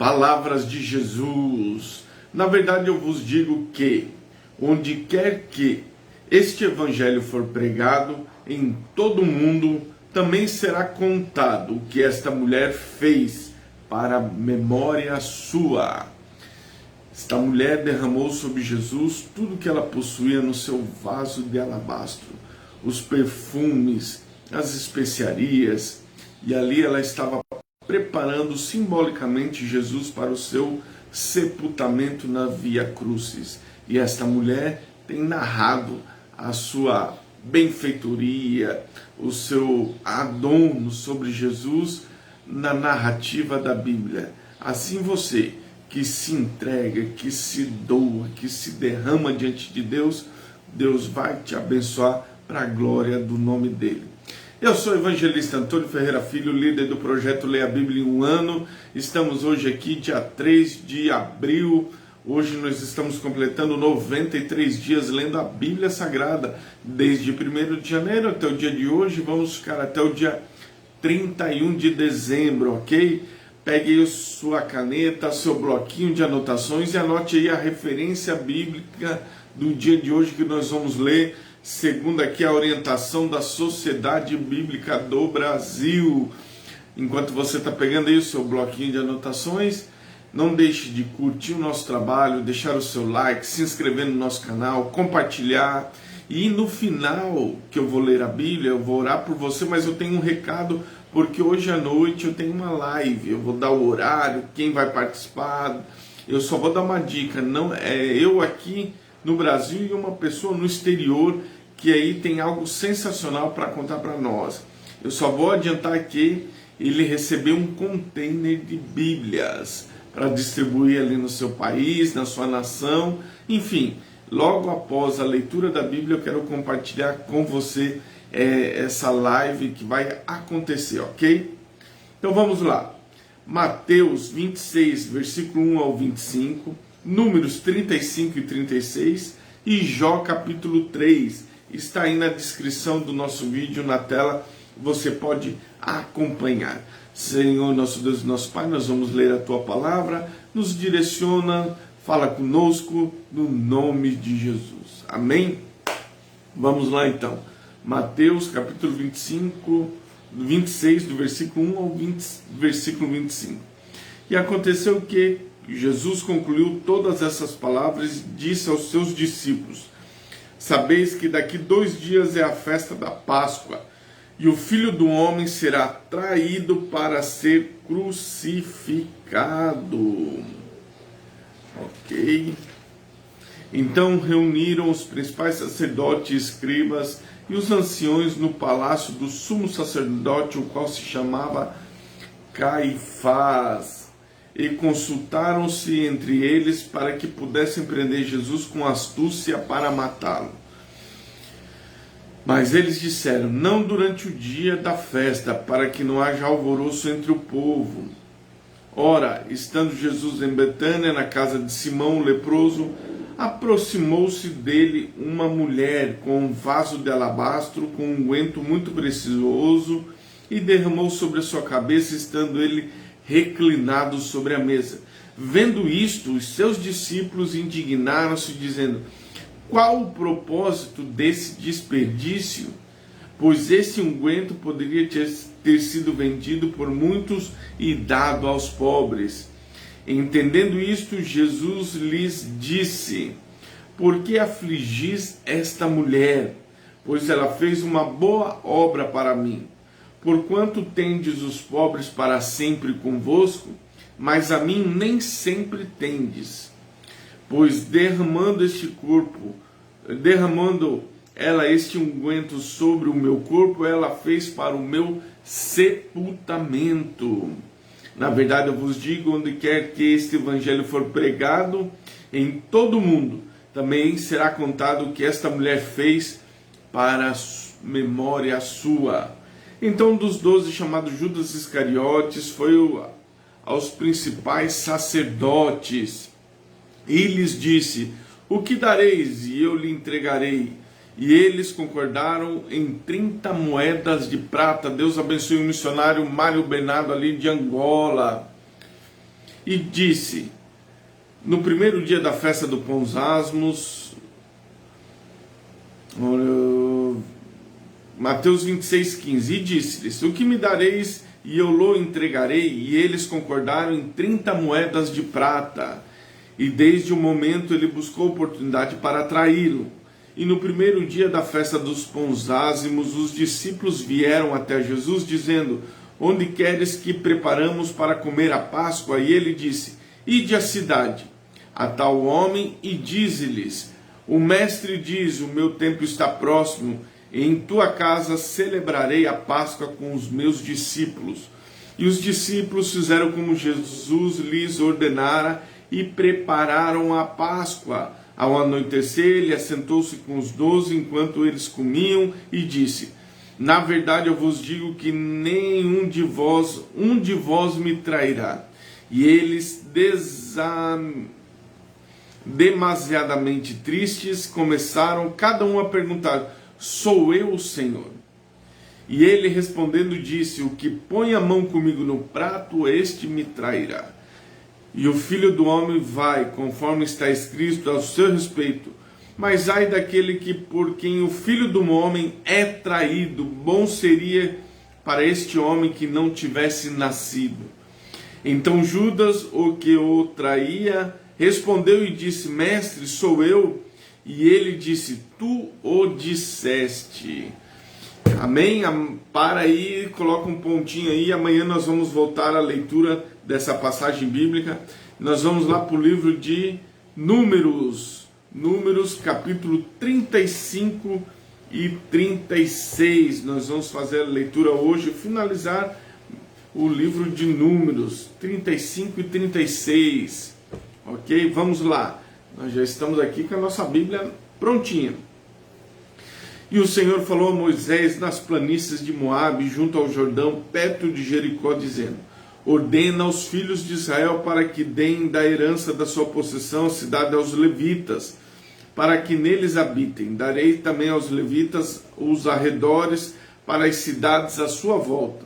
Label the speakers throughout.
Speaker 1: Palavras de Jesus. Na verdade, eu vos digo que, onde quer que este evangelho for pregado, em todo o mundo, também será contado o que esta mulher fez para memória sua. Esta mulher derramou sobre Jesus tudo que ela possuía no seu vaso de alabastro, os perfumes, as especiarias, e ali ela estava preparando simbolicamente Jesus para o seu sepultamento na Via Crucis. E esta mulher tem narrado a sua benfeitoria, o seu adorno sobre Jesus na narrativa da Bíblia. Assim você que se entrega, que se doa, que se derrama diante de Deus, Deus vai te abençoar para a glória do nome dele. Eu sou o evangelista Antônio Ferreira Filho, líder do projeto Leia a Bíblia em um Ano. Estamos hoje aqui, dia 3 de abril. Hoje nós estamos completando 93 dias lendo a Bíblia Sagrada. Desde 1º de janeiro até o dia de hoje, vamos ficar até o dia 31 de dezembro, ok? Pegue aí sua caneta, seu bloquinho de anotações e anote aí a referência bíblica do dia de hoje que nós vamos ler, segundo aqui a orientação da Sociedade Bíblica do Brasil. Enquanto você está pegando aí o seu bloquinho de anotações, não deixe de curtir o nosso trabalho, deixar o seu like, se inscrever no nosso canal, compartilhar. E no final que eu vou ler a Bíblia, eu vou orar por você, mas eu tenho um recado, porque hoje à noite eu tenho uma live, eu vou dar o horário, quem vai participar. Eu só vou dar uma dica, não é eu aqui no Brasil e uma pessoa no exterior que aí tem algo sensacional para contar para nós. Eu só vou adiantar que ele recebeu um container de Bíblias para distribuir ali no seu país, na sua nação, enfim. Logo após a leitura da Bíblia, eu quero compartilhar com você essa live que vai acontecer, ok? Então vamos lá. Mateus 26, versículo 1 ao 25, Números 35 e 36 e Jó capítulo 3. Está aí na descrição do nosso vídeo, na tela, você pode acompanhar. Senhor, nosso Deus e nosso Pai, nós vamos ler a Tua Palavra, nos direciona, fala conosco, no nome de Jesus. Amém? Vamos lá então. Mateus capítulo 26, do versículo 1 ao versículo 25. E aconteceu que Jesus concluiu todas essas palavras e disse aos seus discípulos: sabeis que daqui 2 dias é a festa da Páscoa, e o Filho do Homem será traído para ser crucificado. Ok. Então reuniram os principais sacerdotes e escribas e os anciões no palácio do sumo sacerdote, o qual se chamava Caifás, e consultaram-se entre eles para que pudessem prender Jesus com astúcia para matá-lo. Mas eles disseram: não durante o dia da festa, para que não haja alvoroço entre o povo. Ora, estando Jesus em Betânia, na casa de Simão o leproso, aproximou-se dele uma mulher com um vaso de alabastro com um unguento muito precioso e derramou sobre a sua cabeça, estando ele reclinado sobre a mesa. Vendo isto, os seus discípulos indignaram-se, dizendo: qual o propósito desse desperdício? Pois esse unguento poderia ter sido vendido por muitos e dado aos pobres. Entendendo isto, Jesus lhes disse: por que afligis esta mulher? Pois ela fez uma boa obra para mim. Porquanto tendes os pobres para sempre convosco, mas a mim nem sempre tendes. Pois derramando ela este unguento sobre o meu corpo, ela fez para o meu sepultamento. Na verdade eu vos digo, onde quer que este evangelho for pregado em todo o mundo, também será contado o que esta mulher fez para memória sua. Então um dos 12, chamado Judas Iscariotes, foi aos principais sacerdotes e lhes disse: o que dareis e eu lhe entregarei? E eles concordaram em 30 moedas de prata. Deus abençoe o missionário Mário Bernardo ali de Angola. e disse, no primeiro dia da festa do Pães Asmos, Mateus 26,15, e disse-lhes, o que me dareis e eu lhe entregarei? E eles concordaram em 30 moedas de prata. E desde o momento ele buscou oportunidade para atraí-lo. E no primeiro dia da festa dos Pães Ázimos, os discípulos vieram até Jesus, dizendo, onde queres que preparamos para comer a Páscoa? E ele disse, ide à cidade, a tal homem, e dize-lhes, o mestre diz, o meu tempo está próximo, e em tua casa celebrarei a Páscoa com os meus discípulos. E os discípulos fizeram como Jesus lhes ordenara, e prepararam a Páscoa. Ao anoitecer, ele assentou-se com os 12 enquanto eles comiam e disse, na verdade eu vos digo que nenhum de vós, um de vós me trairá. E eles, demasiadamente tristes, começaram cada um a perguntar, sou eu o Senhor? E ele respondendo disse, o que põe a mão comigo no prato, este me trairá. E o Filho do Homem vai, conforme está escrito ao seu respeito. Mas ai daquele que por quem o Filho do Homem é traído, bom seria para este homem que não tivesse nascido. Então Judas, o que o traía, respondeu e disse, mestre, sou eu? E ele disse, tu o disseste. Amém? Para aí, coloca um pontinho aí, amanhã nós vamos voltar à leitura dessa passagem bíblica. Nós vamos lá para o livro de Números, capítulo 35 e 36. Nós vamos fazer a leitura hoje, finalizar o livro de Números, 35 e 36. Ok? Vamos lá. Nós já estamos aqui com a nossa Bíblia prontinha. E o Senhor falou a Moisés nas planícies de Moabe, junto ao Jordão, perto de Jericó, dizendo, ordena aos filhos de Israel para que deem da herança da sua possessão a cidade aos levitas, para que neles habitem. Darei também aos levitas os arredores para as cidades à sua volta.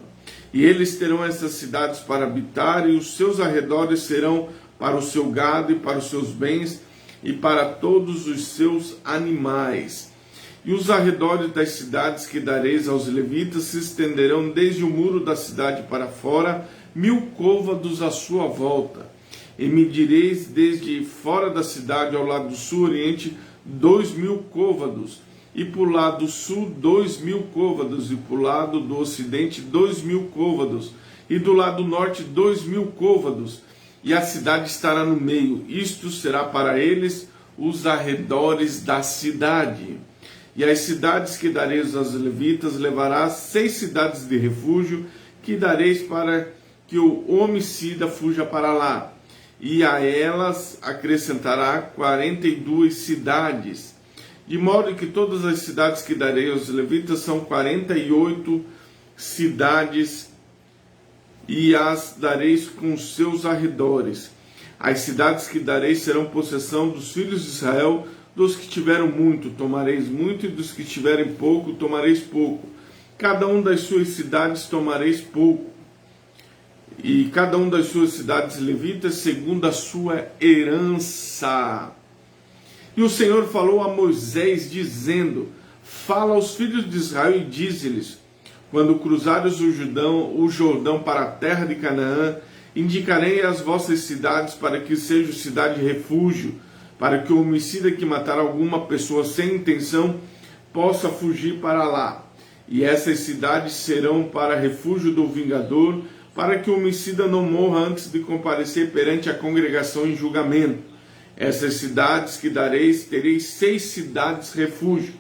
Speaker 1: E eles terão essas cidades para habitar, e os seus arredores serão para o seu gado e para os seus bens, e para todos os seus animais. E os arredores das cidades que dareis aos levitas se estenderão desde o muro da cidade para fora, 1000 côvados à sua volta. E medireis desde fora da cidade ao lado sul oriente 2000 côvados, e para o lado sul 2000 côvados, e para o lado do ocidente 2000 côvados, e do lado norte 2000 côvados, e a cidade estará no meio. Isto será para eles os arredores da cidade. E as cidades que dareis aos levitas levarás 6 cidades de refúgio, que dareis para que o homicida fuja para lá. E a elas acrescentará 42 cidades. De modo que todas as cidades que darei aos levitas são 48 cidades, e as dareis com seus arredores. As cidades que dareis serão possessão dos filhos de Israel. Dos que tiveram muito, tomareis muito, e dos que tiverem pouco, tomareis pouco. Cada um das suas cidades tomareis pouco. E cada um das suas cidades levitas, segundo a sua herança. E o Senhor falou a Moisés, dizendo, fala aos filhos de Israel e dize-lhes, quando cruzares o Jordão para a terra de Canaã, indicarei as vossas cidades para que sejam cidade de refúgio, para que o homicida que matar alguma pessoa sem intenção possa fugir para lá. E essas cidades serão para refúgio do vingador, para que o homicida não morra antes de comparecer perante a congregação em julgamento. Essas cidades que dareis, tereis 6 cidades refúgio.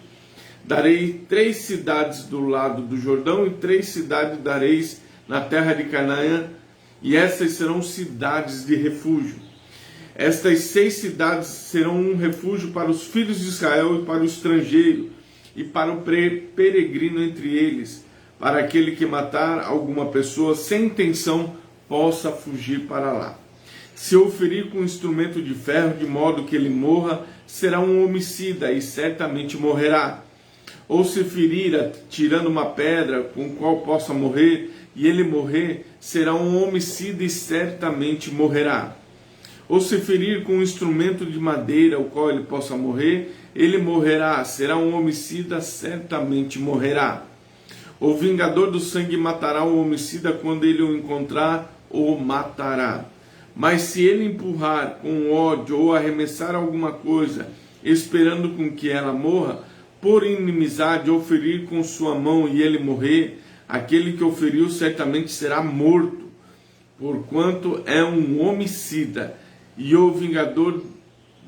Speaker 1: Darei 3 cidades do lado do Jordão, e 3 cidades dareis na terra de Canaã, e essas serão cidades de refúgio. Estas 6 cidades serão um refúgio para os filhos de Israel e para o estrangeiro, e para o peregrino entre eles, para aquele que matar alguma pessoa sem intenção possa fugir para lá. Se o ferir com instrumento de ferro, de modo que ele morra, será um homicida e certamente morrerá. Ou se ferir tirando uma pedra com qual possa morrer, e ele morrer, será um homicida e certamente morrerá. Ou se ferir com um instrumento de madeira, o qual ele possa morrer, ele morrerá, será um homicida, certamente morrerá. O vingador do sangue matará o homicida quando ele o encontrar, o matará. Mas se ele empurrar com ódio ou arremessar alguma coisa, esperando com que ela morra, por inimizade ou ferir com sua mão e ele morrer, aquele que o feriu certamente será morto, porquanto é um homicida. E o vingador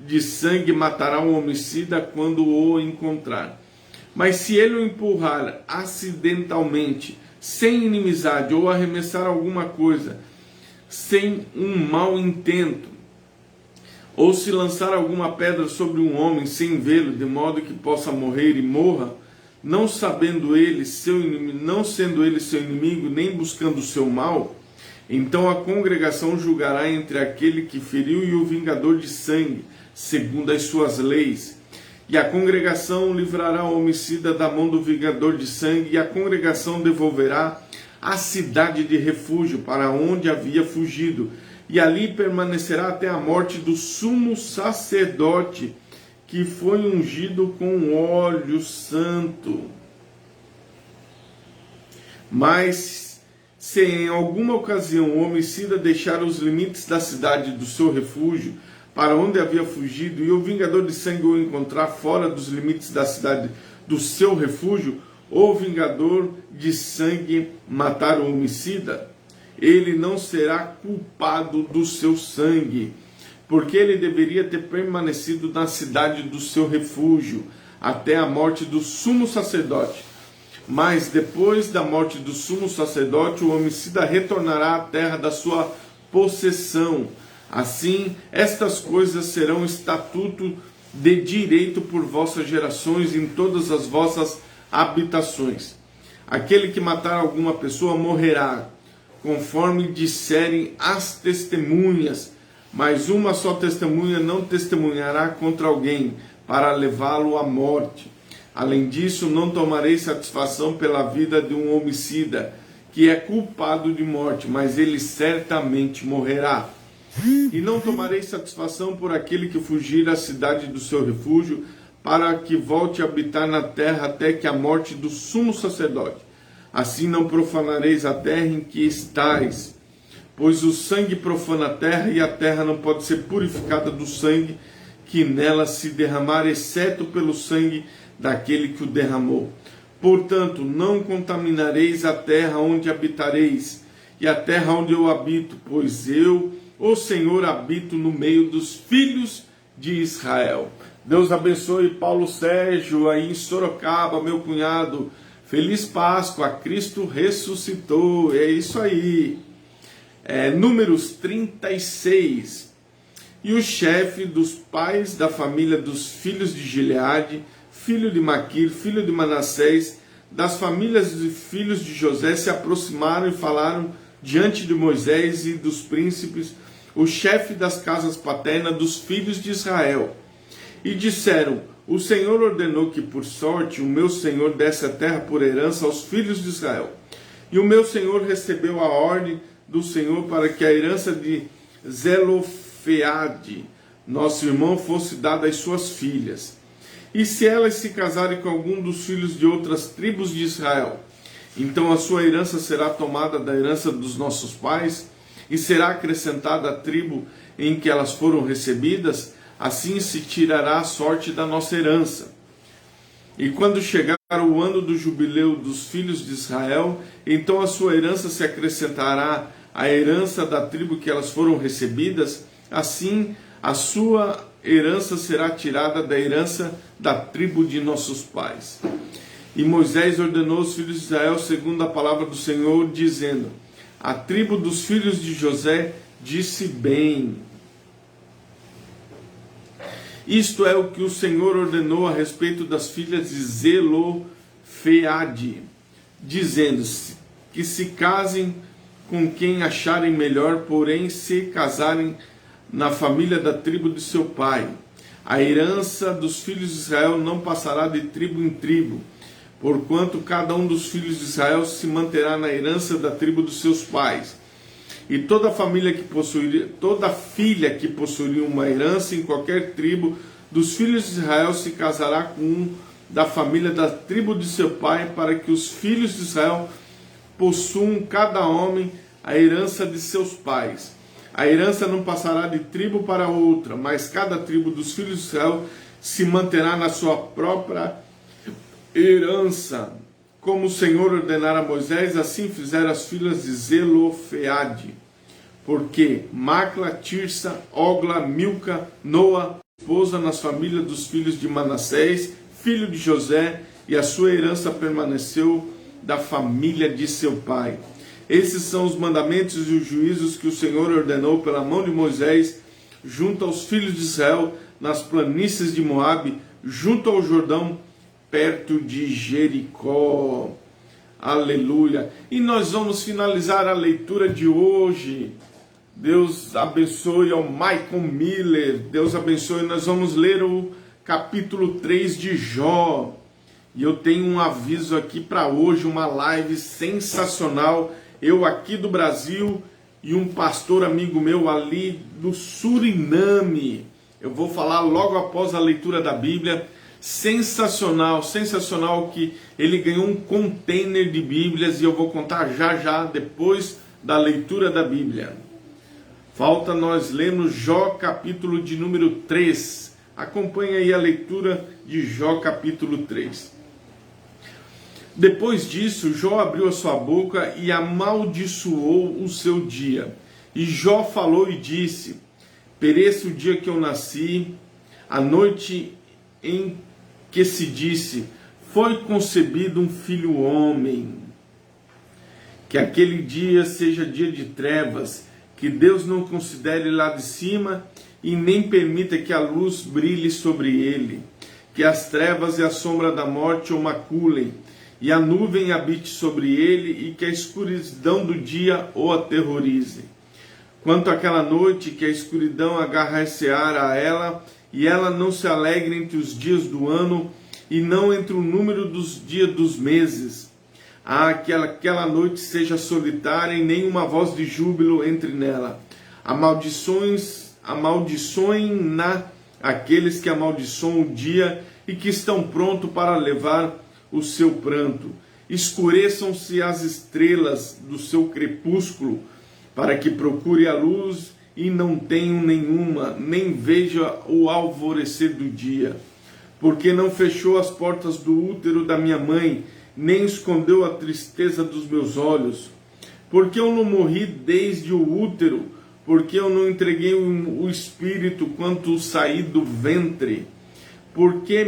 Speaker 1: de sangue matará o homicida quando o encontrar. Mas se ele o empurrar acidentalmente, sem inimizade, ou arremessar alguma coisa, sem um mau intento, ou se lançar alguma pedra sobre um homem sem vê-lo, de modo que possa morrer e morra, não sendo ele seu inimigo, nem buscando o seu mal, então a congregação julgará entre aquele que feriu e o vingador de sangue, segundo as suas leis. E a congregação livrará o homicida da mão do vingador de sangue, e a congregação devolverá a cidade de refúgio para onde havia fugido, e ali permanecerá até a morte do sumo sacerdote, que foi ungido com óleo santo. Mas se em alguma ocasião o homicida deixar os limites da cidade do seu refúgio, para onde havia fugido, e o vingador de sangue o encontrar fora dos limites da cidade do seu refúgio, o vingador de sangue matar o homicida, ele não será culpado do seu sangue, porque ele deveria ter permanecido na cidade do seu refúgio até a morte do sumo sacerdote. Mas depois da morte do sumo sacerdote, o homicida retornará à terra da sua possessão. Assim, estas coisas serão estatuto de direito por vossas gerações em todas as vossas habitações. Aquele que matar alguma pessoa morrerá, conforme disserem as testemunhas, mas uma só testemunha não testemunhará contra alguém, para levá-lo à morte. Além disso, não tomarei satisfação pela vida de um homicida, que é culpado de morte, mas ele certamente morrerá. E não tomarei satisfação por aquele que fugir à cidade do seu refúgio, para que volte a habitar na terra até que a morte do sumo sacerdote. Assim não profanareis a terra em que estais, pois o sangue profana a terra, e a terra não pode ser purificada do sangue que nela se derramar, exceto pelo sangue daquele que o derramou. Portanto, não contaminareis a terra onde habitareis, e a terra onde eu habito, pois eu, o Senhor, habito no meio dos filhos de Israel. Deus abençoe Paulo Sérgio aí em Sorocaba, meu cunhado. Feliz Páscoa, Cristo ressuscitou. É isso aí. Números 36. E o chefe dos pais da família dos filhos de Gileade, filho de Maquir, filho de Manassés, das famílias de filhos de José, se aproximaram e falaram diante de Moisés e dos príncipes, o chefe das casas paternas dos filhos de Israel. E disseram: o Senhor ordenou que por sorte o meu Senhor desse a terra por herança aos filhos de Israel. E o meu Senhor recebeu a ordem do Senhor para que a herança de Zelofeade, nosso irmão, fosse dada às suas filhas. E se elas se casarem com algum dos filhos de outras tribos de Israel, então a sua herança será tomada da herança dos nossos pais, e será acrescentada à tribo em que elas foram recebidas, assim se tirará a sorte da nossa herança. E quando chegar o ano do jubileu dos filhos de Israel, então a sua herança se acrescentará à herança da tribo que elas foram recebidas, assim a sua herança será tirada da herança da tribo de nossos pais. E Moisés ordenou aos filhos de Israel segundo a palavra do Senhor, dizendo: a tribo dos filhos de José disse bem. Isto é o que o Senhor ordenou a respeito das filhas de Zelofeade, dizendo que se casem com quem acharem melhor, porém se casarem na família da tribo de seu pai. A herança dos filhos de Israel não passará de tribo em tribo, porquanto cada um dos filhos de Israel se manterá na herança da tribo dos seus pais. E toda filha que possuiria uma herança em qualquer tribo dos filhos de Israel se casará com um da família da tribo de seu pai, para que os filhos de Israel possuam cada homem a herança de seus pais. A herança não passará de tribo para outra, mas cada tribo dos filhos de Israel se manterá na sua própria herança. Como o Senhor ordenara a Moisés, assim fizeram as filhas de Zelofeade. Porque Macla, Tirsa, Ogla, Milca, Noa, esposa nas famílias dos filhos de Manassés, filho de José, e a sua herança permaneceu da família de seu pai. Esses são os mandamentos e os juízos que o Senhor ordenou pela mão de Moisés, junto aos filhos de Israel, nas planícies de Moabe, junto ao Jordão, perto de Jericó. Aleluia! E nós vamos finalizar a leitura de hoje. Deus abençoe ao Michael Miller. Deus abençoe. Nós vamos ler o capítulo 3 de Jó. E eu tenho um aviso aqui para hoje, uma live sensacional. Eu aqui do Brasil e um pastor amigo meu ali do Suriname. Eu vou falar logo após a leitura da Bíblia. Sensacional, sensacional, que ele ganhou um container de Bíblias e eu vou contar já depois da leitura da Bíblia. Falta nós lermos Jó capítulo de número 3. Acompanhe aí a leitura de Jó capítulo 3. Depois disso, Jó abriu a sua boca e amaldiçoou o seu dia. E Jó falou e disse: pereça o dia que eu nasci, a noite em que se disse, foi concebido um filho homem. Que aquele dia seja dia de trevas, que Deus não considere lá de cima e nem permita que a luz brilhe sobre ele. Que as trevas e a sombra da morte o maculem, e a nuvem habite sobre ele, e que a escuridão do dia o aterrorize. Quanto àquela noite, que a escuridão agarrar-se-á a ela, e ela não se alegre entre os dias do ano, e não entre o número dos dias dos meses. Que aquela noite seja solitária, e nenhuma voz de júbilo entre nela. Amaldiçoem-na aqueles que amaldiçoam o dia, e que estão prontos para levar o seu pranto. Escureçam-se as estrelas do seu crepúsculo, para que procure a luz e não tenham nenhuma, nem veja o alvorecer do dia. Porque não fechou as portas do útero da minha mãe, nem escondeu a tristeza dos meus olhos. Porque eu não morri desde o útero, porque eu não entreguei o espírito quanto saí do ventre. Porque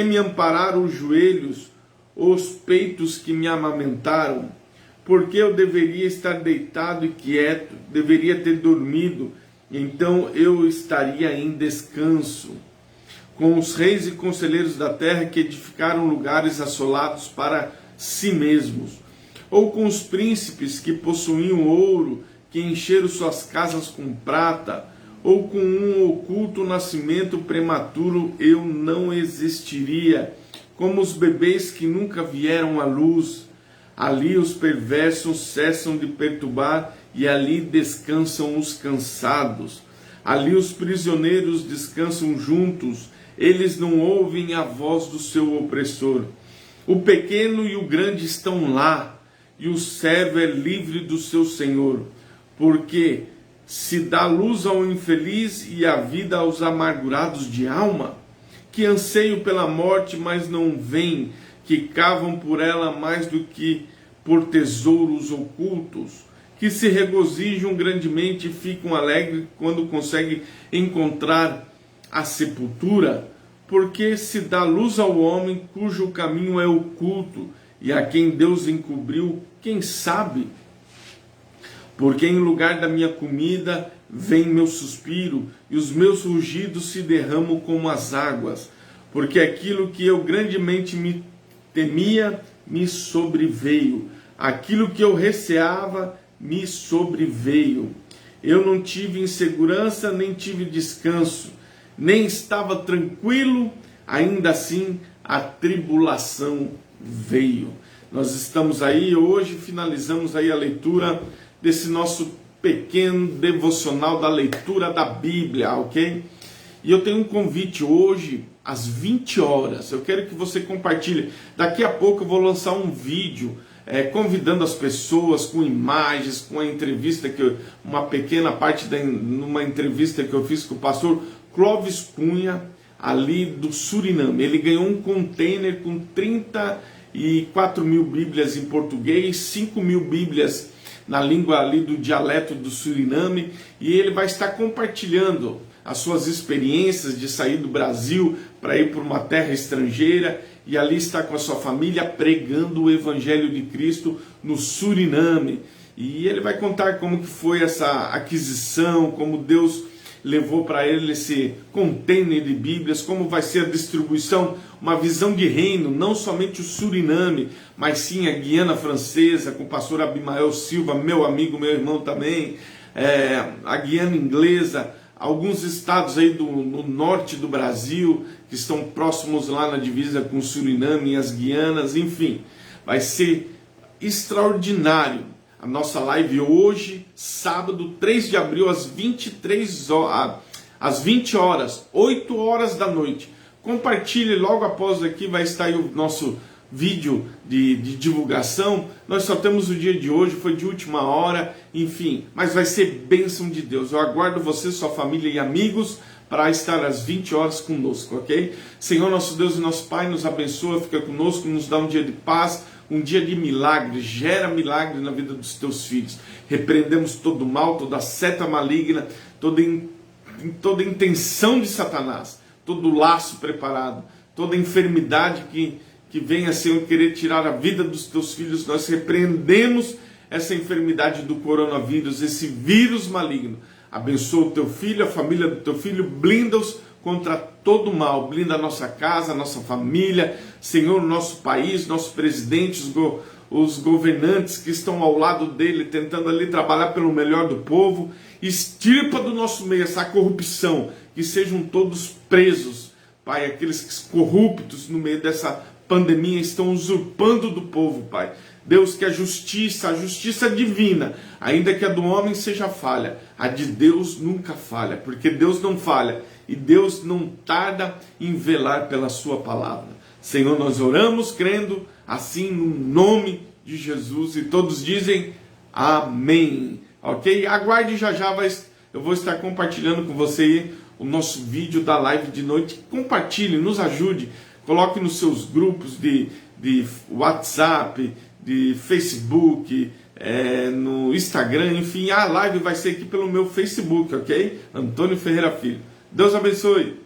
Speaker 1: me ampararam os joelhos, os peitos que me amamentaram. Porque eu deveria estar deitado e quieto, deveria ter dormido, então eu estaria em descanso. Com os reis e conselheiros da terra que edificaram lugares assolados para si mesmos, ou com os príncipes que possuíam ouro, que encheram suas casas com prata, ou com um oculto nascimento prematuro, eu não existiria, como os bebês que nunca vieram à luz. Ali os perversos cessam de perturbar, e ali descansam os cansados. Ali os prisioneiros descansam juntos, eles não ouvem a voz do seu opressor. O pequeno e o grande estão lá, e o servo é livre do seu senhor. Porque se dá luz ao infeliz e a vida aos amargurados de alma, que anseiam pela morte, mas não veem, que cavam por ela mais do que por tesouros ocultos, que se regozijam grandemente e ficam alegres quando conseguem encontrar a sepultura, porque se dá luz ao homem cujo caminho é oculto, e a quem Deus encobriu, quem sabe? Porque em lugar da minha comida vem meu suspiro, e os meus rugidos se derramam como as águas, porque aquilo que eu grandemente me temia me sobreveio, aquilo que eu receava me sobreveio. Eu não tive insegurança, nem tive descanso, nem estava tranquilo, ainda assim a tribulação veio. Nós estamos aí hoje, finalizamos aí a leitura desse nosso pequeno devocional da leitura da Bíblia, ok? E eu tenho um convite hoje às 20 horas, eu quero que você compartilhe. Daqui a pouco eu vou lançar um vídeo convidando as pessoas com imagens, com a entrevista, uma pequena parte numa entrevista que eu fiz com o pastor Clóvis Cunha, ali do Suriname. Ele ganhou um container com 34 mil Bíblias em português, 5 mil Bíblias na língua ali do dialeto do Suriname, e ele vai estar compartilhando as suas experiências de sair do Brasil para ir para uma terra estrangeira e ali estar com a sua família pregando o Evangelho de Cristo no Suriname. E ele vai contar como que foi essa aquisição, como Deus levou para ele esse container de Bíblias, como vai ser a distribuição, uma visão de reino, não somente o Suriname, mas sim a Guiana Francesa, com o pastor Abimael Silva, meu amigo, meu irmão também, a Guiana Inglesa, alguns estados aí no norte do Brasil, que estão próximos lá na divisa com o Suriname e as Guianas, enfim, vai ser extraordinário. A nossa live hoje, sábado, 3 de abril, às 20 horas, 8 horas da noite. Compartilhe, logo após aqui vai estar aí o nosso vídeo de divulgação. Nós só temos o dia de hoje, foi de última hora, enfim, mas vai ser bênção de Deus. Eu aguardo você, sua família e amigos para estar às 20 horas conosco, ok? Senhor, nosso Deus e nosso Pai, nos abençoa, fica conosco, nos dá um dia de paz, um dia de milagre, gera milagre na vida dos teus filhos. Repreendemos todo mal, toda seta maligna, toda intenção de Satanás, todo laço preparado, toda enfermidade que venha, Senhor, querer tirar a vida dos teus filhos. Nós repreendemos essa enfermidade do coronavírus, esse vírus maligno. Abençoa o teu filho, a família do teu filho, blinda-os contra todo mal, blinda a nossa casa, a nossa família, Senhor, o nosso país, nossos presidentes, os governantes que estão ao lado dele, tentando ali trabalhar pelo melhor do povo. Extirpa do nosso meio essa corrupção, que sejam todos presos, Pai, aqueles corruptos no meio dessa pandemia estão usurpando do povo, Pai. Deus, que a justiça divina, ainda que a do homem seja falha, a de Deus nunca falha, porque Deus não falha e Deus não tarda em velar pela sua palavra. Senhor, nós oramos crendo assim no nome de Jesus e todos dizem amém, ok? Aguarde, já eu vou estar compartilhando com você o nosso vídeo da live de noite. Compartilhe, nos ajude, coloque nos seus grupos de WhatsApp, de Facebook, no Instagram, enfim, a live vai ser aqui pelo meu Facebook, ok? Antônio Ferreira Filho. Deus abençoe.